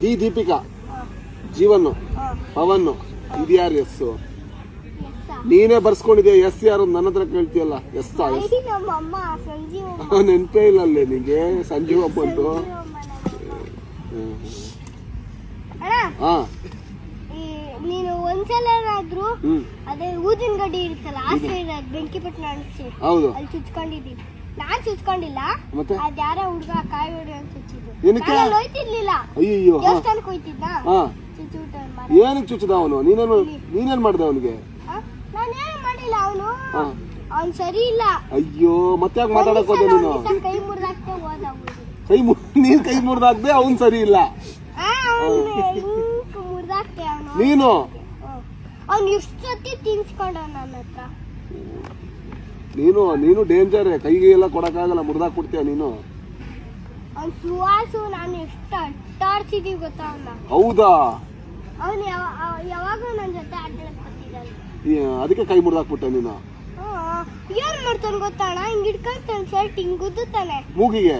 ಈ ದೀಪಿಕಾ, ಜೀವನ್, ಪವನ್, ಇದ್ಯಾರು ಎಸ್? ನೀನೇ ಬರ್ಸ್ಕೊಂಡಿದ್ಯಾ ಎಸ್ ಯಾರು? ನನ್ನ ಹತ್ರ ಕೇಳ್ತೀಯಲ್ಲ ಎಸ್ ನೆನ್ಪೇ ಇಲ್ಲ ಅಲ್ಲೇ ನಿಂಗೆ. ಸಂಜೀವ್ ಅಪ್ಪಂತು. ಹಾ, ನೀನು ಒಂದ್ಸಲನಾದ್ರೂ ಅದೇ ಊದಿನ ಗಡ್ಡಿ ಇರುತ್ತಲ್ಲ ಆ ಸೈಡ್ ಬೆಂಕಿ ಪಟ್ಟಣ ಅನಿಸಿ ಹೌದು ಅಲ್ಲಿ ಚುಚ್ಕೊಂಡಿದ್ದೀನಿ. ನಾನ್ ಚುಚ್ಕೊಂಡಿಲ್ಲ, ಮತ್ತೆ ಅದ್ಯಾರ ಹುಡ್ಗ ಕಾಯಿ ಹೊಡಿ ಅಂತ ಚುಚ್ಚಿದ್ದು. ಏನಕ್ಕೆ? ನಾನು ಹೋಯ್ತಿರ್ಲಿಲ್ಲ, ಅಯ್ಯೋ ದೇವಸ್ಥಾನಕ್ಕೆ ಹೋಯ್ತಿದ್ದ. ಏನಕ್ಕೆ ಚುಚ್ಚದ ಅವನು? ನೀನೇನ್ ಮಾಡ್ದೆ ಅವನಿಗೆ? ನಾನೇನು ಮಾಡಿಲ್ಲ, ಅವನು ಸರಿ ಇಲ್ಲ. ಅಯ್ಯೋ ಮತ್ತೆ ಯಾಕೆ ಮಾತಾಡಕ್ ಹೋದೆ ನೀನು? ಕೈ ಮುರಿದಾಕ್ತೆ ಹೋದ. ನೀನ್ ಕೈ ಮುರಿದಾಕ್ದೆ, ಅವನ್ ಸರಿ ಇಲ್ಲ. ಮುರಿದಾಕ್ತೆ ನೀನು. ಅವ್ನು ಎಷ್ಟು ಸತಿ ತಿನ್ಸ್ಕೊಂಡ ನನ್ನ ಹತ್ರ. ನೀನು ಡೇಂಜರ್. ಕೈಗೆ ಎಲ್ಲ ಕೊಡಕ್ಕಾಗಲ್ಲ, ಮುರಿದಾಕ್ ಕೊಡ್ತೀಯ ನೀನು. ಅವ್ನು ಸುವಾಸು ನಾನು ಎಷ್ಟು ಅಟ್ಟಾಡ್ಸಿದೀವಿ ಗೊತ್ತಾ ಅವನ್ನ. ಹೌದಾ? ಅವನು ಯಾವಾಗ ನನ್ನ ಜೊತೆ ಆಡ್ಲಿಕ್ಕೆ ಬರ್ತಿದ್ದಾನೆ. ಅದಕ್ಕೆ ಕೈ ಮುರಿದಾಕ್ಬಿಟ್ಟೆ ನೀನು? ಏನ್ ಮಾಡ್ತಾನೆ ಗೊತ್ತಾಣ, ಹಿಂಗ್ ಹಿಡ್ಕೊಂತಾನೆ ಶರ್ಟ್ ಹಿಂಗ್ ಗುದ್ದುತ್ತಾನೆ ಮೂಗಿಗೆ.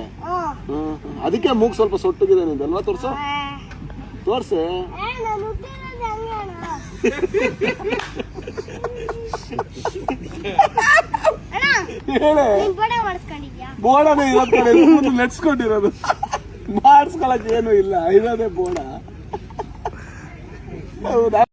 ಅದಕ್ಕೆ ಮೂಗ್ ಸ್ವಲ್ಪ ಸೊಟ್ಟಗಿದೆ ನಿಂದಲ್ವಾ? ತೋರ್ಸು, ತೋರ್ಸೆ. ನಾನು ಹುಟ್ಟಿರೋದು ಹಂಗೆ ಅಣ್ಣ. ಹೇಳೆ. ನೀನ್ ಬೋಡ ಮಾಡಿಸ್ಕೊಂಡಿದ್ಯಾ? ಬೋಡನೇ ಇರೋದ್ ಕಡೆ ನೆಡ್ಸ್ಕೊಂಡಿರೋದು. ಮಾಡಿಸ್ಕೊಳಕ್ ಏನು ಇಲ್ಲ, ಇರೋದೇ ಬೋಡ. ಹೌದಾ?